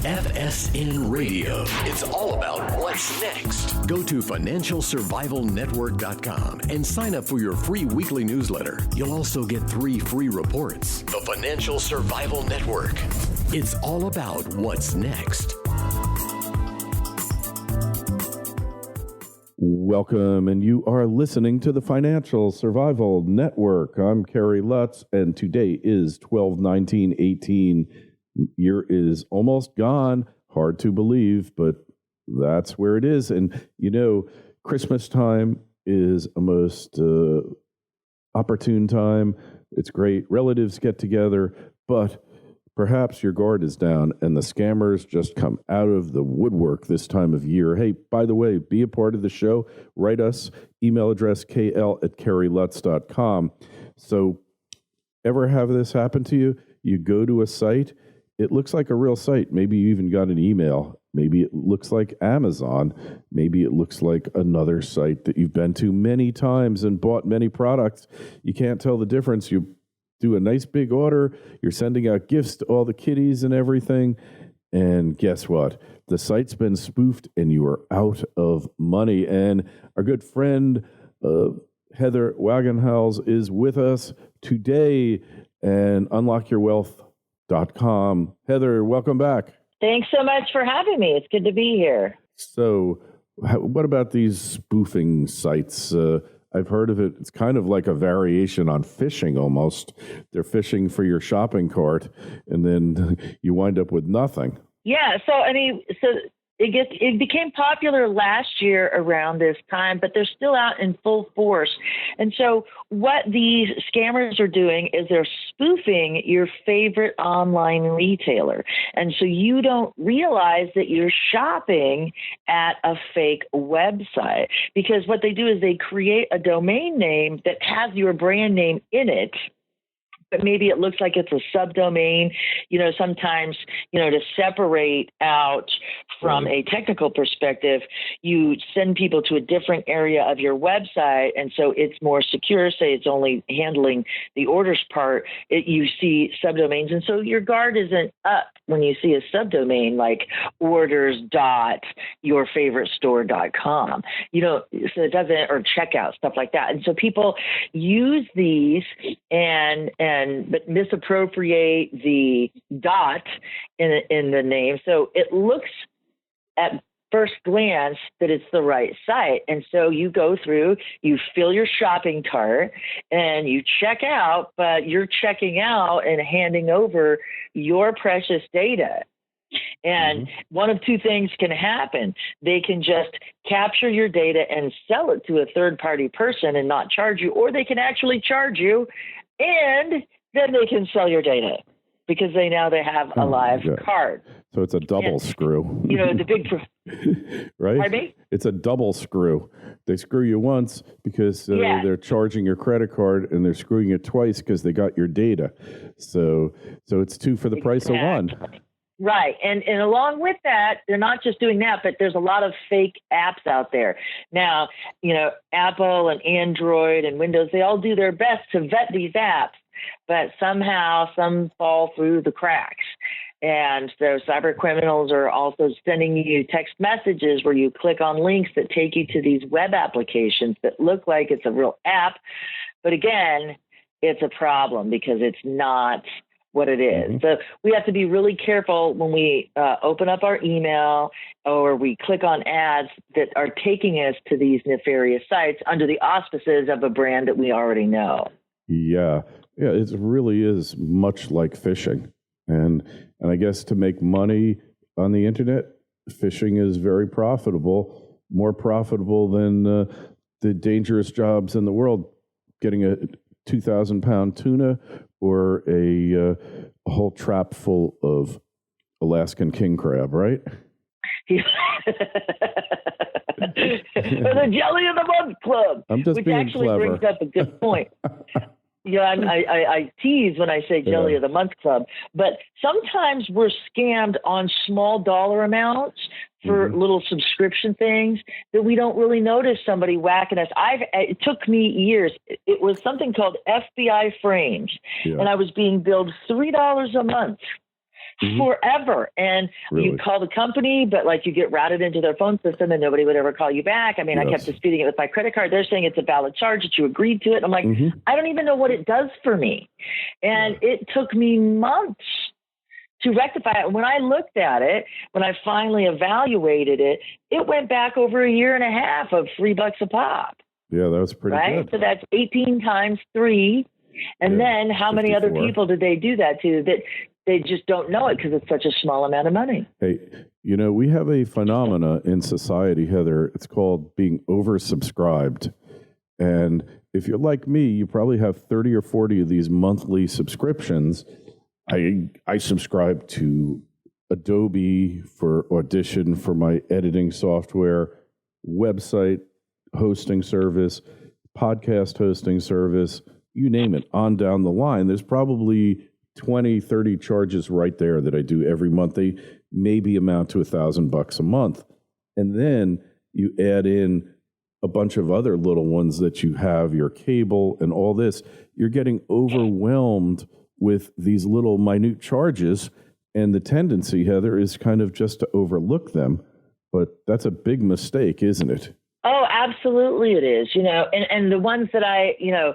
FSN Radio. It's all about what's next. Go to financialsurvivalnetwork.com and sign up for your free weekly newsletter. You'll also get 3 free reports. The Financial Survival Network. It's all about what's next. Welcome, and you are listening to the Financial Survival Network. I'm Kerry Lutz, and today is 12/19/18. Year is almost gone. Hard to believe, but that's where it is. And, you know, Christmas time is a most opportune time. It's great. Relatives get together, but perhaps your guard is down and the scammers just come out of the woodwork this time of year. Hey, by the way, be a part of the show. Write us, email address kl@kerrylutz.com. So ever have this happen to you? You go to a site, it looks like a real site. Maybe you even got an email. Maybe it looks like Amazon. Maybe it looks like another site that you've been to many times and bought many products. You can't tell the difference. You do a nice big order. You're sending out gifts to all the kiddies and everything. And guess what? The site's been spoofed and you are out of money. And our good friend, Heather Wagenhals, is with us today, and unlockyourwealth.com. Heather, welcome back. Thanks so much for having me. It's good to be here. So what about these spoofing sites? I've heard of it. It's kind of like a variation on phishing almost. They're phishing for your shopping cart, and then you wind up with nothing. Yeah. So it became popular last year around this time, but they're still out in full force. And so what these scammers are doing is they're spoofing your favorite online retailer. And so you don't realize that you're shopping at a fake website, because what they do is they create a domain name that has your brand name in it, but maybe it looks like it's a subdomain. You know, sometimes, to separate out from a technical perspective, you send people to a different area of your website, and so it's more secure. Say it's only handling the orders part. You see subdomains, and so your guard isn't up when you see a subdomain like orders.yourfavoritestore.com. So it doesn't, or checkout, stuff like that. And so people use these but misappropriate the dot in the name. So it looks at first glance that it's the right site. And so you go through, you fill your shopping cart and you check out, but you're checking out and handing over your precious data. And one of two things can happen. They can just capture your data and sell it to a third-party person and not charge you, or they can actually charge you, and then they can sell your data because they have a live card. So it's a double screw. The big... right? Pardon me? It's a double screw. They screw you once because they're charging your credit card, and they're screwing you twice because they got your data. So it's two for the price of one. Right. And along with that, they're not just doing that, but there's a lot of fake apps out there. Now, Apple and Android and Windows, they all do their best to vet these apps, but somehow some fall through the cracks. And so cyber criminals are also sending you text messages where you click on links that take you to these web applications that look like it's a real app. But again, it's a problem because it's not what it is. So we have to be really careful when we open up our email or we click on ads that are taking us to these nefarious sites under the auspices of a brand that we already know. Yeah, it really is much like phishing. And I guess to make money on the internet, phishing is very profitable, more profitable than the dangerous jobs in the world, getting a 2,000-pound tuna or a whole trap full of Alaskan king crab, right? The Jelly of the Month Club, which actually clever. brings up a good point. I tease when I say Jelly of the Month Club, but sometimes we're scammed on small dollar amounts for little subscription things that we don't really notice somebody whacking us. It took me years. It was something called FBI frames, and I was being billed $3 a month forever. And you call the company, but like you get routed into their phone system and nobody would ever call you back. I mean, I kept disputing it with my credit card. They're saying it's a valid charge, that you agreed to it. And I'm like, I don't even know what it does for me. And it took me months to rectify it. When I looked at it, when I finally evaluated it, it went back over a year and a half of $3 a pop. Yeah, that was pretty good. So that's 18 times 3. And then how 54. many other people did they do that to that they just don't know it because it's such a small amount of money? Hey, you know, we have a phenomena in society, Heather. It's called being oversubscribed. And if you're like me, you probably have 30 or 40 of these monthly subscriptions. I subscribe to Adobe for Audition for my editing software, website hosting service, podcast hosting service, you name it, on down the line. There's probably 20, 30 charges right there that I do every month. They maybe amount to $1,000 a month. And then you add in a bunch of other little ones that you have, your cable and all this. You're getting overwhelmed with these little minute charges. And the tendency, Heather, is kind of just to overlook them. But that's a big mistake, isn't it? Oh, absolutely it is. You know, and the ones that I, you know,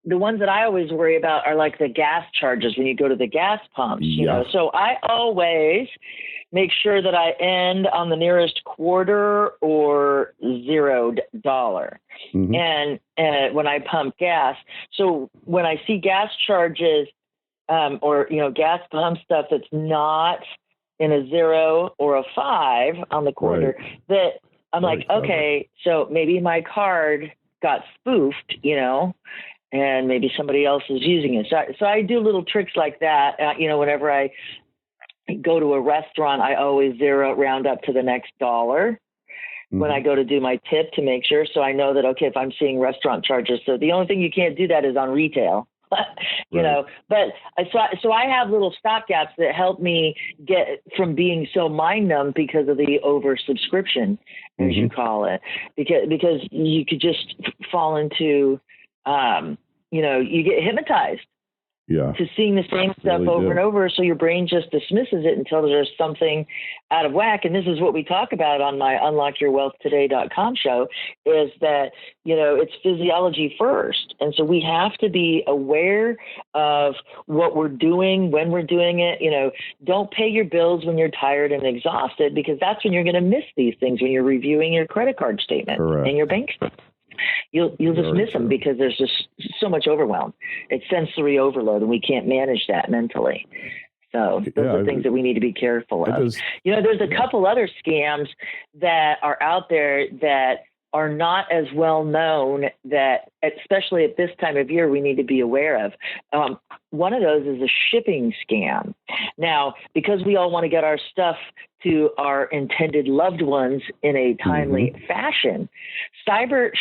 the ones that I always worry about are like the gas charges when you go to the gas pumps, you know. So I always make sure that I end on the nearest quarter or $0. And when I pump gas. So when I see gas charges or, you know, gas pump stuff that's not in a 0 or a 5 on the quarter, that I'm like, okay, so maybe my card got spoofed, you know, and maybe somebody else is using it. So I do little tricks like that. You know, whenever I go to a restaurant, I always round up to the next dollar when I go to do my tip to make sure. So I know that, okay, if I'm seeing restaurant charges, so the only thing you can't do that is on retail. You know, but so I have little stopgaps that help me get from being so mind numb because of the oversubscription, as you call it, because you could just fall into, you know, you get hypnotized to seeing the same stuff over and over. So your brain just dismisses it until there's something out of whack. And this is what we talk about on my unlockyourwealthtoday.com show, is that, you know, it's physiology first. And so we have to be aware of what we're doing, when we're doing it. You know, don't pay your bills when you're tired and exhausted, because that's when you're going to miss these things, when you're reviewing your credit card statement and your bank statement. You'll just miss them because there's just so much overwhelm. It's sensory overload, and we can't manage that mentally. So those are things that we need to be careful of. You know, there's a couple other scams that are out there that are not as well known, that especially at this time of year, we need to be aware of. One of those is a shipping scam. Now, because we all want to get our stuff to our intended loved ones in a timely fashion, cyber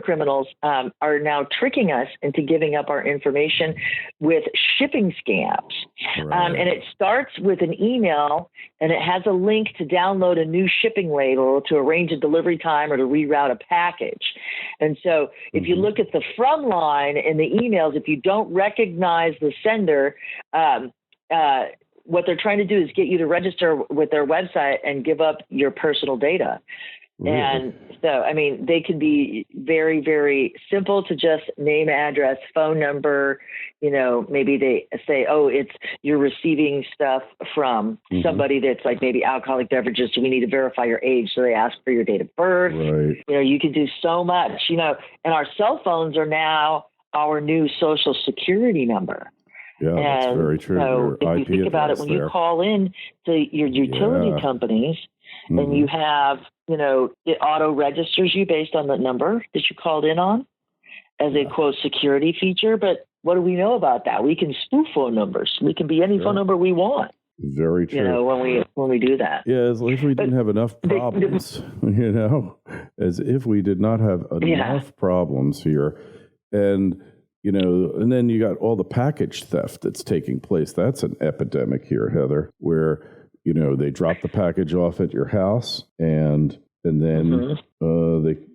criminals are now tricking us into giving up our information with shipping scams. And it starts with an email, and it has a link to download a new shipping label to arrange a delivery time or to reroute a package. And so if you look at the from line in the emails, if you don't recognize the sender, what they're trying to do is get you to register with their website and give up your personal data. And so, I mean, they can be very, very simple to just name, address, phone number. You know, maybe they say, oh, you're receiving stuff from somebody that's like maybe alcoholic beverages. So we need to verify your age. So they ask for your date of birth. You know, you can do so much, you know, and our cell phones are now our new social security number. Yeah, that's very true. So if you think about it, when you call in to your utility companies and you have, you know, it auto registers you based on the number that you called in on as a quote security feature. But what do we know about that? We can spoof phone numbers. We can be any phone number we want. Very true. You know, when we do that. Yeah, as if we didn't have enough problems, you know, as if we did not have enough problems here. And you know, and then you got all the package theft that's taking place. That's an epidemic here, Heather, where, you know, they drop the package off at your house and then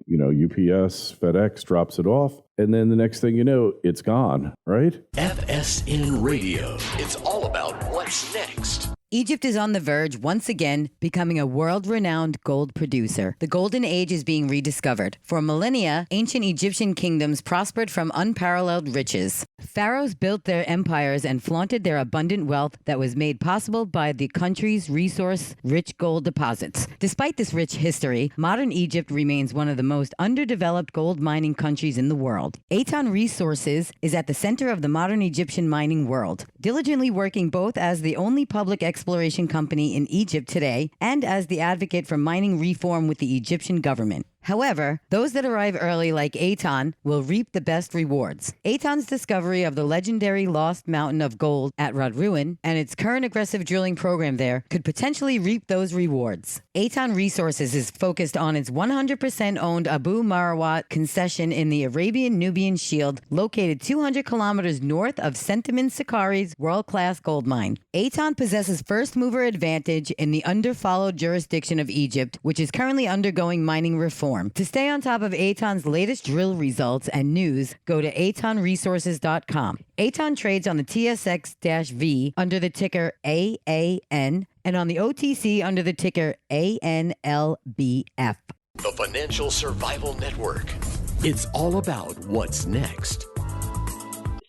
UPS, FedEx drops it off, and then the next thing you know, it's gone, right? FSN Radio. It's all about what's next. Egypt is on the verge, once again, becoming a world-renowned gold producer. The Golden Age is being rediscovered. For millennia, ancient Egyptian kingdoms prospered from unparalleled riches. Pharaohs built their empires and flaunted their abundant wealth that was made possible by the country's resource-rich gold deposits. Despite this rich history, modern Egypt remains one of the most underdeveloped gold mining countries in the world. Aton Resources is at the center of the modern Egyptian mining world, diligently working both as the only public exploration company in Egypt today and as the advocate for mining reform with the Egyptian government. However, those that arrive early like Aton will reap the best rewards. Aton's discovery of the legendary Lost Mountain of Gold at Radruin and its current aggressive drilling program there could potentially reap those rewards. Aton Resources is focused on its 100% owned Abu Marawat concession in the Arabian-Nubian Shield, located 200 kilometers north of Centamin Sakari's world-class gold mine. Aton possesses first-mover advantage in the underfollowed jurisdiction of Egypt, which is currently undergoing mining reform. To stay on top of Aton's latest drill results and news, go to atonresources.com. Aton trades on the TSX-V under the ticker AAN and on the OTC under the ticker ANLBF. The Financial Survival Network. It's all about what's next.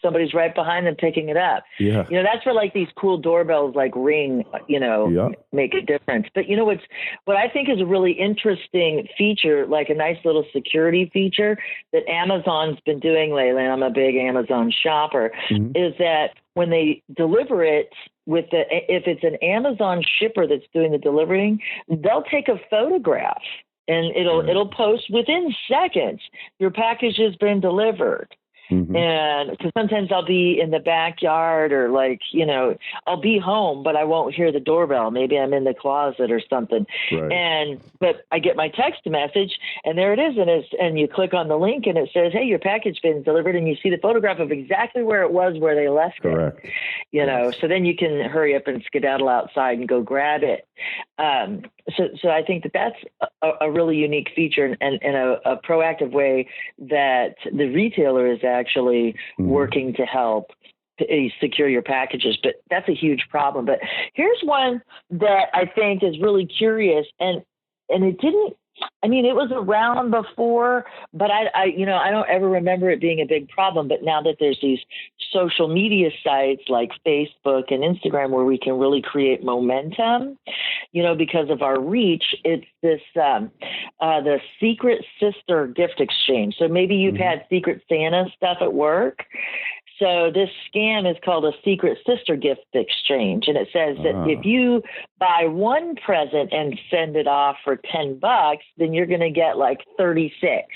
Somebody's right behind them picking it up. Yeah. That's where these cool doorbells ring, make a difference. But what I think is a really interesting feature, like a nice little security feature that Amazon's been doing lately, and I'm a big Amazon shopper, is that when they deliver it if it's an Amazon shipper that's doing the delivering, they'll take a photograph and it'll post within seconds, your package has been delivered. And because sometimes I'll be in the backyard or I'll be home, but I won't hear the doorbell. Maybe I'm in the closet or something. Right. But I get my text message and there it is. And you click on the link and it says, hey, your package been delivered. And you see the photograph of exactly where it was, where they left Correct. it. So then you can hurry up and skedaddle outside and go grab it. So I think that's a really unique feature and a proactive way that the retailer is actually working to help secure your packages. But that's a huge problem. But here's one that I think is really curious, and it didn't. It was around before, but I don't ever remember it being a big problem. But now that there's these social media sites like Facebook and Instagram where we can really create momentum, because of our reach, it's this, the Secret Sister gift exchange. So maybe you've had Secret Santa stuff at work. So this scam is called a Secret Sister gift exchange. And it says that if you buy one present and send it off for $10, then you're going to get 36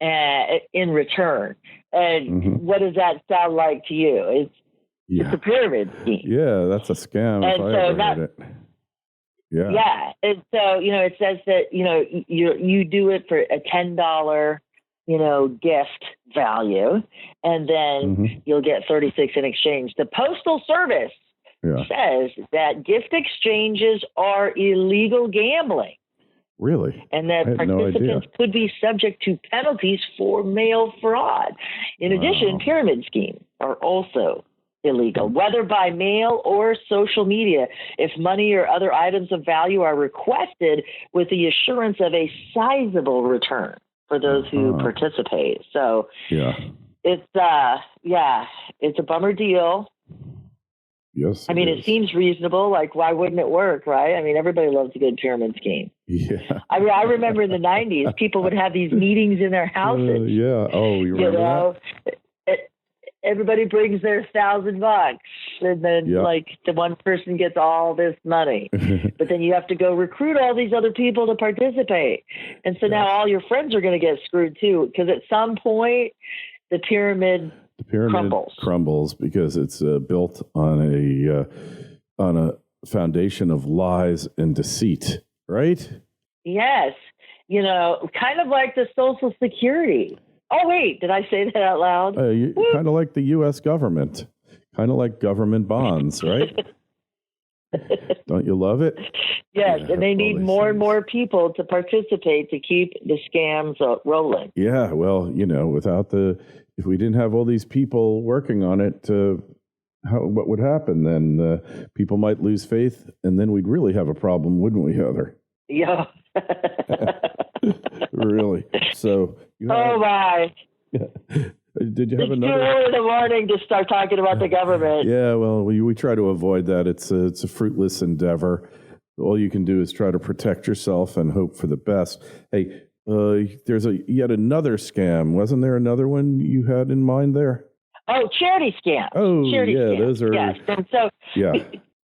in return. And what does that sound like to you? It's a pyramid scheme. Yeah, that's a scam. And if I ever heard it. Yeah. Yeah. And so, it says that, you do it for a $10 gift value, and then you'll get 36 in exchange. The Postal Service says that gift exchanges are illegal gambling. Really? And that participants could be subject to penalties for mail fraud. In addition, pyramid schemes are also illegal, whether by mail or social media, if money or other items of value are requested with the assurance of a sizable return for those who participate. So it's a bummer deal. Yes. It seems reasonable. Why wouldn't it work, right? Everybody loves a good pyramid scheme. Yeah. I remember in the 90s, people would have these meetings in their houses. Oh, you remember that? Everybody brings their $1,000, and then the one person gets all this money, but then you have to go recruit all these other people to participate, and so now all your friends are going to get screwed too, because at some point the pyramid crumbles because it's built on a foundation of lies and deceit, right? Yes, kind of like the Social Security. Oh, wait, did I say that out loud? Kind of like the U.S. government, kind of like government bonds, right? Don't you love it? Yes, Yeah, and they all need these more and things. more people to participate to keep the scams rolling. Yeah, well, if we didn't have all these people working on it, what would happen then? People might lose faith, and then we'd really have a problem, wouldn't we, Heather? Yeah. Really? So, Oh, my. did you have It's too another? early in the morning to start talking about the government. Yeah, well, we try to avoid that. It's a fruitless endeavor. All you can do is try to protect yourself and hope for the best. Hey, there's yet another scam. Wasn't there another one you had in mind there? Oh, charity scams. Oh, charity yeah, scams. those are. Yes, and so Yeah.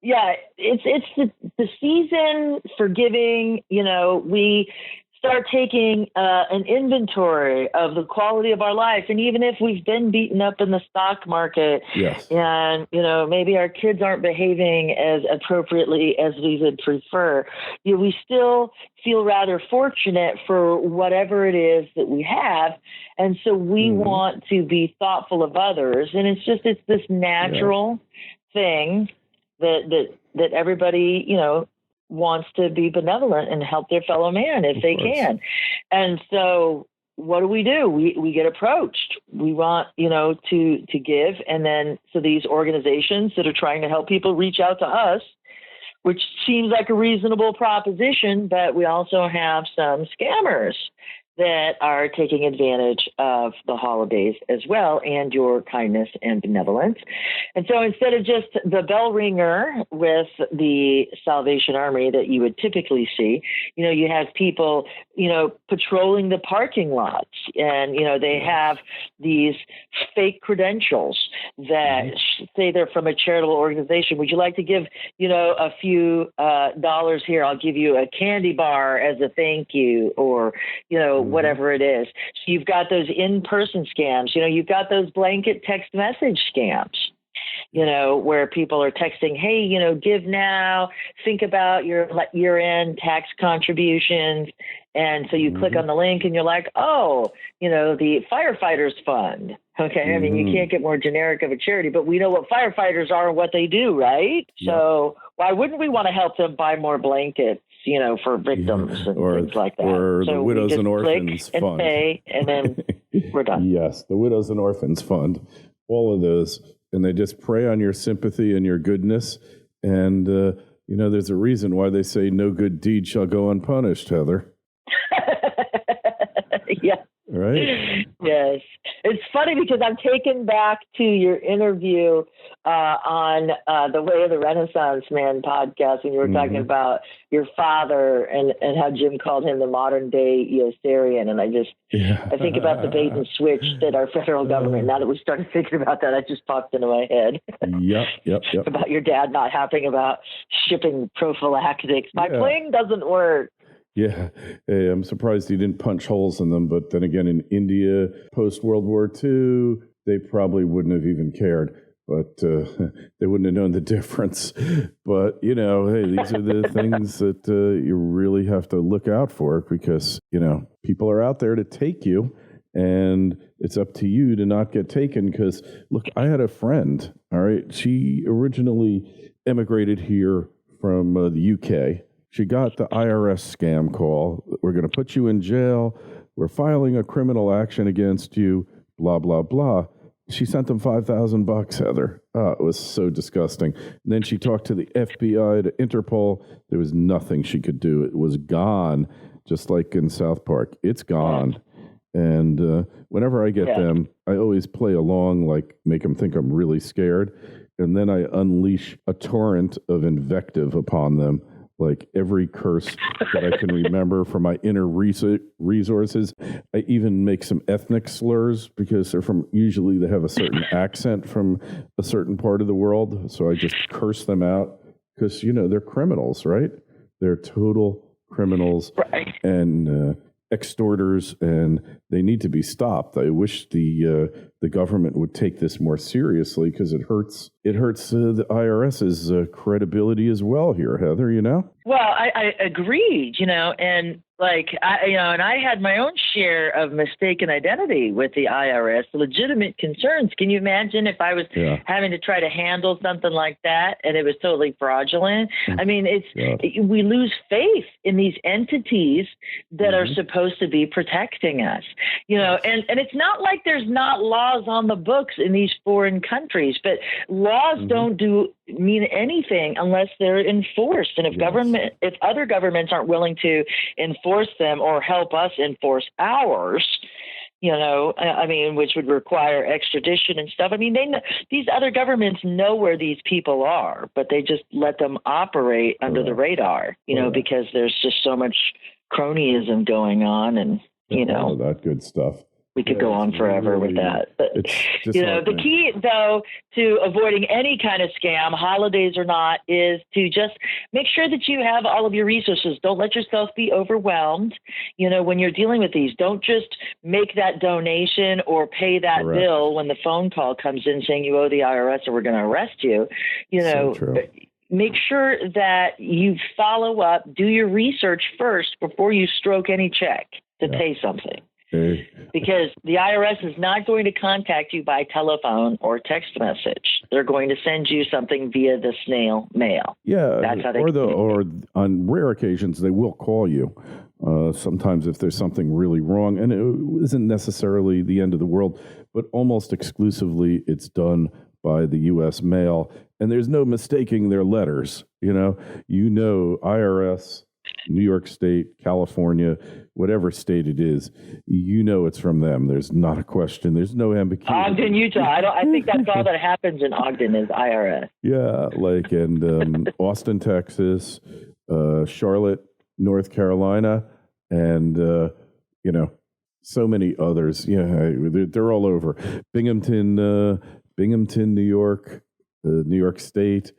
yeah, it's the season for giving. We start taking an inventory of the quality of our life, and even if we've been beaten up in the stock market, Yes. and maybe our kids aren't behaving as appropriately as we would prefer, we still feel rather fortunate for whatever it is that we have, and so we want to be thoughtful of others, and it's this natural thing that everybody wants to be benevolent and help their fellow man if they can. And so what do? We get approached. We want, to give. And then, so these organizations that are trying to help people reach out to us, which seems like a reasonable proposition, but we also have some scammers that are taking advantage of the holidays as well, and your kindness and benevolence. And so instead of just the bell ringer with the Salvation Army that you would typically see, you have people, patrolling the parking lots, and, they have these fake credentials that say they're from a charitable organization. Would you like to give, a few dollars here? I'll give you a candy bar as a thank you, or, whatever it is. So you've got those in-person scams. You've got those blanket text message scams, where people are texting, hey, give now, think about your year-end tax contributions. And so you click on the link and you're like, oh, the firefighters fund. Okay. I mean, you can't get more generic of a charity, but we know what firefighters are and what they do, right? Yeah. So why wouldn't we want to help them buy more blankets, for victims and things like that? Or so the Widows and Orphans Fund. And pay, and then we're done. Yes, the Widows and Orphans Fund, all of those. And they just prey on your sympathy and your goodness. And, there's a reason why they say no good deed shall go unpunished, Heather. Yeah. Right? Yes. It's funny because I'm taken back to your interview on the Way of the Renaissance Man podcast when you were talking about your father and how Jim called him the modern day Yossarian. And I think about the bait and switch that our federal government, now that we started thinking about that, just popped into my head. Yep. About your dad not happy about shipping prophylactics. My plane doesn't work. Yeah. Hey, I'm surprised he didn't punch holes in them. But then again, in India, post-World War II, they probably wouldn't have even cared. But they wouldn't have known the difference. But, hey, these are the things that you really have to look out for because, people are out there to take you. And it's up to you to not get taken because, look, I had a friend, all right? She originally emigrated here from the UK. She got the IRS scam call. We're going to put you in jail. We're filing a criminal action against you, blah, blah, blah. She sent them $5,000, Heather. Oh, it was so disgusting. And then she talked to the FBI, to Interpol. There was nothing she could do. It was gone, just like in South Park. It's gone. And whenever I get them, I always play along, like make them think I'm really scared. And then I unleash a torrent of invective upon them. Like every curse that I can remember from my inner resources. I even make some ethnic slurs because usually they have a certain accent from a certain part of the world. So I just curse them out because, they're criminals, right? They're total criminals and extorters, and they need to be stopped. I wish the government would take this more seriously because it hurts the IRS's credibility as well here, Heather, Well, I agreed, and And I had my own share of mistaken identity with the IRS, legitimate concerns. Can you imagine if I was having to try to handle something like that and it was totally fraudulent? I mean, we lose faith in these entities that are supposed to be protecting us, and it's not like there's not laws on the books in these foreign countries, but laws don't mean anything unless they're enforced. And if other governments aren't willing to enforce them or help us enforce ours, which would require extradition and stuff. I mean, these other governments know where these people are, but they just let them operate under the radar, because there's just so much cronyism going on, and all of that good stuff. We could go on forever with that. But, the key, though, to avoiding any kind of scam, holidays or not, is to just make sure that you have all of your resources. Don't let yourself be overwhelmed. When you're dealing with these, don't just make that donation or pay that bill when the phone call comes in saying you owe the IRS or we're going to arrest you. So true. Make sure that you follow up, do your research first before you stroke any check to pay something. Because the IRS is not going to contact you by telephone or text message. They're going to send you something via the snail mail. Yeah, that's how or on rare occasions they will call you. Sometimes if there's something really wrong, and it isn't necessarily the end of the world, but almost exclusively it's done by the U.S. mail, and there's no mistaking their letters. IRS. New York State, California, whatever state it is, it's from them. There's not a question. There's no ambiguity. Ogden, Utah. I think that's all that happens in Ogden is IRS. Yeah, and Austin, Texas, Charlotte, North Carolina, and so many others. Yeah, they're all over. Binghamton, New York, New York State.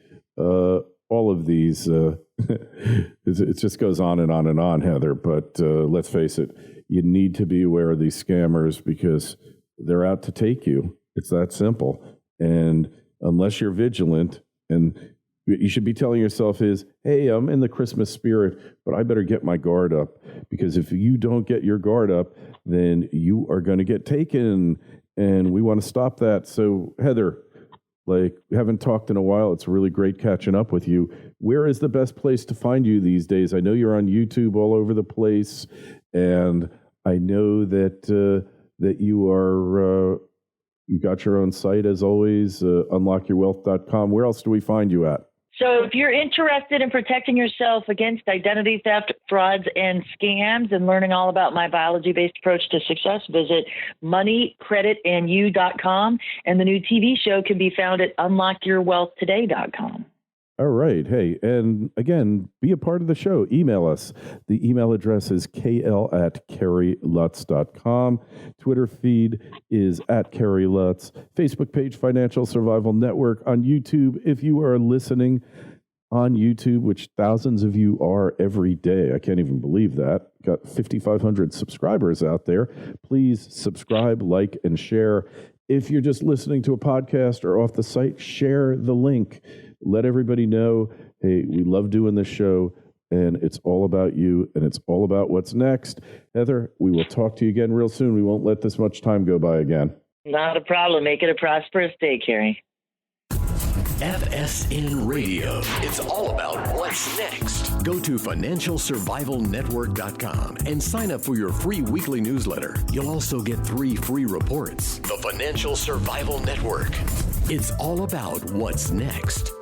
All of these, it just goes on and on and on, Heather. But let's face it, you need to be aware of these scammers because they're out to take you. It's that simple. And unless you're vigilant, and you should be telling yourself hey, I'm in the Christmas spirit, but I better get my guard up. Because if you don't get your guard up, then you are going to get taken. And we want to stop that. So, Heather, we haven't talked in a while. It's really great catching up with you. Where is the best place to find you these days? I know you're on YouTube all over the place, and I know that you are you got your own site as always, unlockyourwealth.com. Where else do we find you at? So if you're interested in protecting yourself against identity theft, frauds, and scams and learning all about my biology-based approach to success, visit moneycreditandyou.com. And the new TV show can be found at unlockyourwealthtoday.com. All right. Hey, and again, be a part of the show. Email us. The email address is kl@kerrylutz.com. Twitter feed is @KerryLutz. Facebook page, Financial Survival Network. On YouTube, if you are listening on YouTube, which thousands of you are every day. I can't even believe that. Got 5,500 subscribers out there. Please subscribe, like, and share. If you're just listening to a podcast or off the site, share the link. Let everybody know, hey, we love doing this show, and it's all about you, and it's all about what's next. Heather, we will talk to you again real soon. We won't let this much time go by again. Not a problem. Make it a prosperous day, Kerry. FSN Radio. It's all about what's next. Go to financialsurvivalnetwork.com and sign up for your free weekly newsletter. You'll also get 3 free reports. The Financial Survival Network. It's all about what's next.